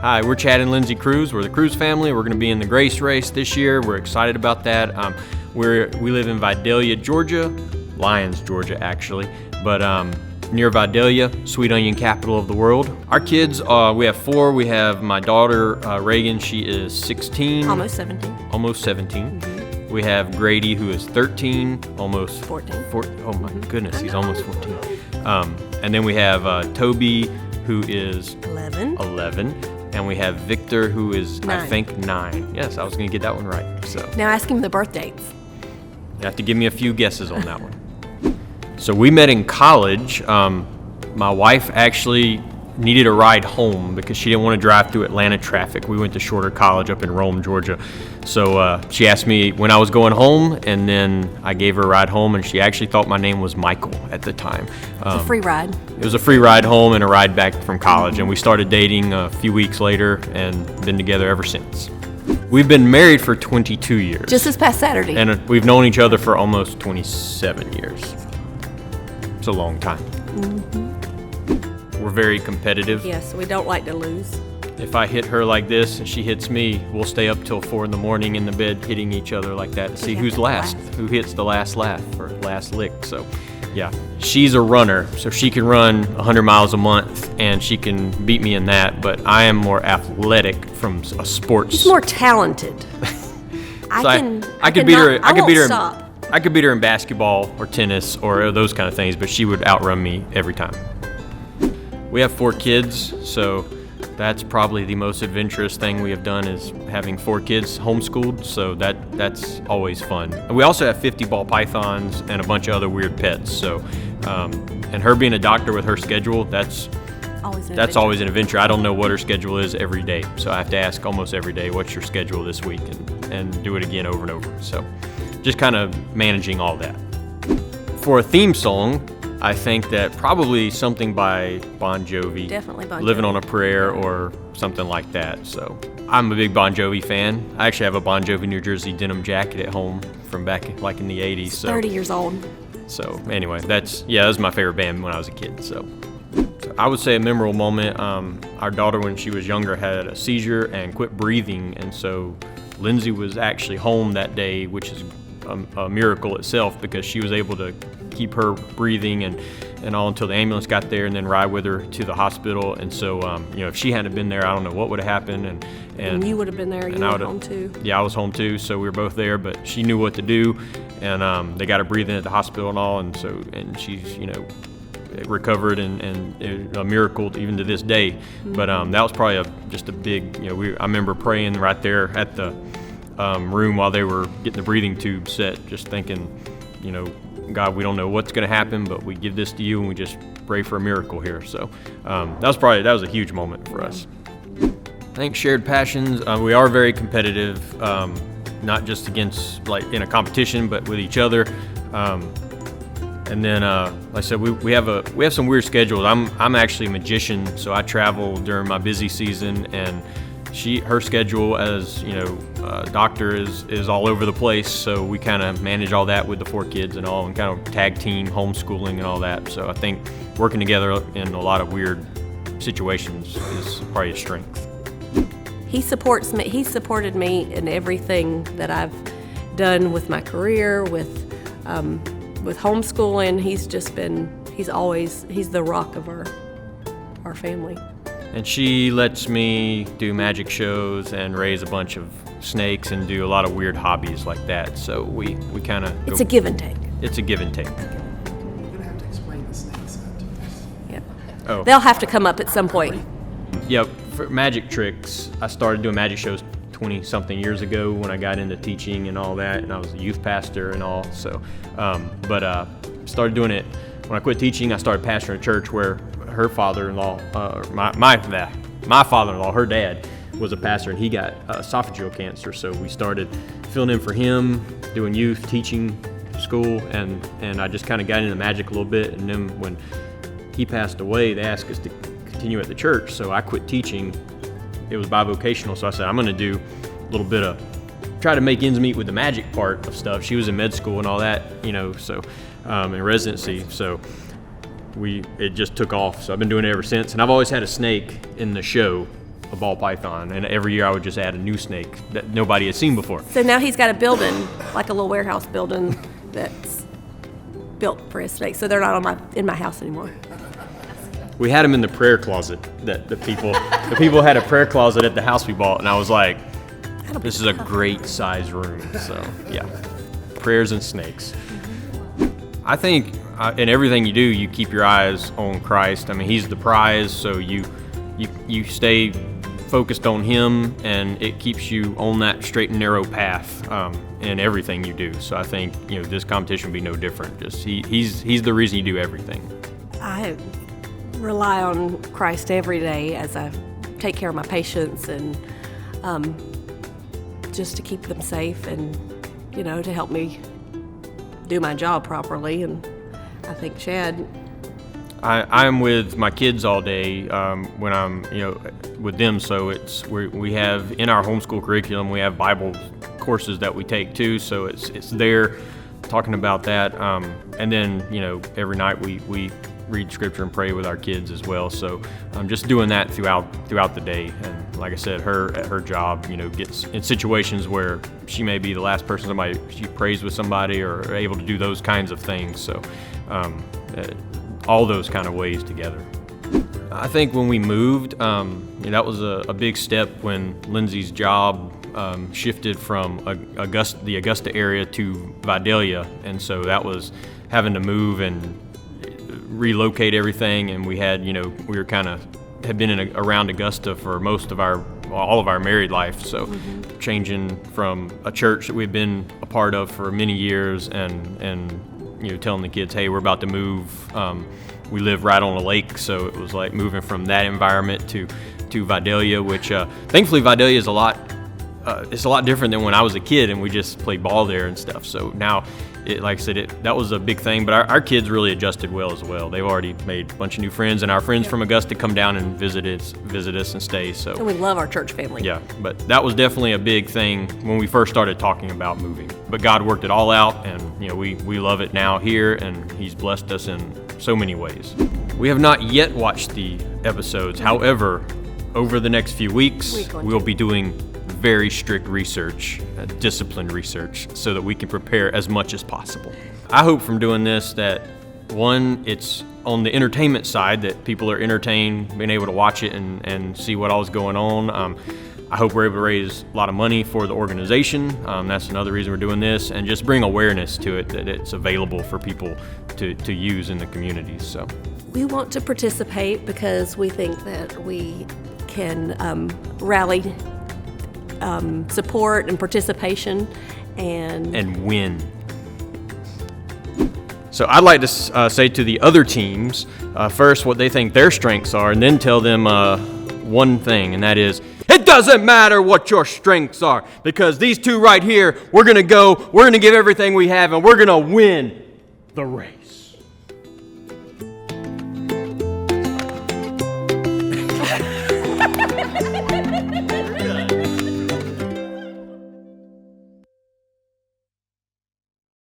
Hi, we're Chad and Lindsay Cruz. We're the Cruz family. We're going to be in the Grace Race this year. We're excited about that. We live in Vidalia, Georgia, Lyons, Georgia, actually, but near Vidalia, sweet onion capital of the world. Our kids, we have 4. We have my daughter, Reagan. She is 16. Almost 17. Almost 17. Mm-hmm. We have Grady, who is 13, almost 14. Oh my goodness, he's almost 14. And then we have Toby, who is 11. And we have Victor, who is, 9. I think, 9. Yes, I was going to get that one right. So Now ask him the birth dates. you have to give me a few guesses on that one. So we met in college. My wife actually needed a ride home because she didn't want to drive through Atlanta traffic. We went to Shorter College up in Rome, Georgia. So she asked me when I was going home, and then I gave her a ride home, and she actually thought my name was Michael at the time. It's a free ride. It was a free ride home and a ride back from college, and we started dating a few weeks later and been together ever since. We've been married for 22 years. Just this past Saturday. And we've known each other for almost 27 years. It's a long time. Mm-hmm. We're very competitive. Yes, we don't like to lose. If I hit her like this and she hits me, we'll stay up till 4 in the morning in the bed hitting each other like that to see who's last, who hits the last laugh or last lick. So, yeah. She's a runner, so she can run 100 miles a month and she can beat me in that, but I am more athletic from a sports. She's more talented. I could beat her in basketball or tennis or those kind of things, but she would outrun me every time. We have 4 kids, so that's probably the most adventurous thing we have done is having 4 kids homeschooled, so that's always fun. And we also have 50 ball pythons and a bunch of other weird pets, so and her being a doctor with her schedule, that's always an adventure. I don't know what her schedule is every day, so I have to ask almost every day, what's your schedule this week, and do it again over and over. So just kind of managing all that. For a theme song, I think that probably something by Bon Jovi. Definitely Bon Jovi. Living on a Prayer or something like that. So I'm a big Bon Jovi fan. I actually have a Bon Jovi New Jersey denim jacket at home from back like in the 80s. So 30 years old. So anyway, that was my favorite band when I was a kid. So I would say a memorable moment. Our daughter, when she was younger, had a seizure and quit breathing. And so Lindsay was actually home that day, which is a miracle itself because she was able to keep her breathing and all until the ambulance got there and then ride with her to the hospital. And so, if she hadn't been there, I don't know what would have happened. And you would have been there. You were home too. Yeah, I was home too. So we were both there, but she knew what to do. And they got her breathing at the hospital and all. And she's, recovered and a miracle even to this day. Mm-hmm. But that was probably just a big, I remember praying right there at the room while they were getting the breathing tube set, just thinking, God, we don't know what's going to happen, but we give this to you and we just pray for a miracle here. So that was a huge moment for us. I think shared passions, we are very competitive, not just against like in a competition, but with each other. And then, like I said, we have some weird schedules. I'm actually a magician, so I travel during my busy season, and her schedule as doctor is all over the place. So we kind of manage all that with the 4 kids and all, and kind of tag team homeschooling and all that. So I think working together in a lot of weird situations is probably a strength. He supports me. He supported me in everything that I've done with my career, with homeschooling. He's the rock of our family. And she lets me do magic shows and raise a bunch of snakes and do a lot of weird hobbies like that. So we kind of It's a give and take. It's a give and take. You're going to have to explain the snakes to us. Yeah. Oh. They'll have to come up at some point. Yep. For magic tricks, I started doing magic shows 20-something years ago when I got into teaching and all that, and I was a youth pastor and all. So, started doing it when I quit teaching. I started pastoring a church where her father-in-law, my father-in-law, her dad was a pastor, and he got esophageal cancer. So we started filling in for him, doing youth, teaching school, and I just kind of got into magic a little bit. And then when he passed away, they asked us to continue at the church. So I quit teaching. It was bivocational, so I said, I'm going to do a little bit of, try to make ends meet with the magic part of stuff. She was in med school and all that, so in residency. So it just took off. So I've been doing it ever since. And I've always had a snake in the show a ball python, and every year I would just add a new snake that nobody had seen before. So now he's got a building, like a little warehouse building that's built for his snakes. So they're not in my house anymore. We had them in the prayer closet. The people had a prayer closet at the house we bought, and I was like, this is a great size room. So yeah, prayers and snakes. I think in everything you do, you keep your eyes on Christ. I mean, He's the prize, so you stay focused on Him, and it keeps you on that straight and narrow path in everything you do. So I think this competition will be no different. Just He's the reason you do everything. I rely on Christ every day as I take care of my patients, and just to keep them safe, and to help me do my job properly. And I think Chad, I'm with my kids all day when I'm with them, so we have in our homeschool curriculum, we have Bible courses that we take too, so it's there talking about that, and then every night we read scripture and pray with our kids as well. So I'm just doing that throughout the day. And like I said, at her job, gets in situations where she may be the last person she prays with somebody, or able to do those kinds of things. So all those kind of ways together. I think when we moved, that was a big step when Lindsay's job shifted from the Augusta area to Vidalia, and so that was having to move and relocate everything. And we had, we were had been around Augusta for all of our married life, so changing from a church that we've been a part of for many years, and telling the kids, hey, we're about to move. We live right on a lake, so it was like moving from that environment to Vidalia, which thankfully Vidalia is it's a lot different than when I was a kid and we just played ball there and stuff. So now, like I said, that was a big thing, but our kids really adjusted well as well. They've already made a bunch of new friends, and our friends from Augusta come down and visit us and stay. So and we love our church family. Yeah, but that was definitely a big thing when we first started talking about moving. But God worked it all out, and we love it now here, and He's blessed us in so many ways. We have not yet watched the episodes. However, over the next few weeks, we'll be doing very strict research, disciplined research, so that we can prepare as much as possible. I hope from doing this that, one, it's on the entertainment side, that people are entertained, being able to watch it and see what all is going on. I hope we're able to raise a lot of money for the organization. That's another reason we're doing this, and just bring awareness to it, that it's available for people to use in the communities. So we want to participate because we think that we can rally support and participation and win. So I'd like to say to the other teams first what they think their strengths are, and then tell them one thing, and that is, it doesn't matter what your strengths are, because these two right here, we're going to give everything we have, and we're going to win the race.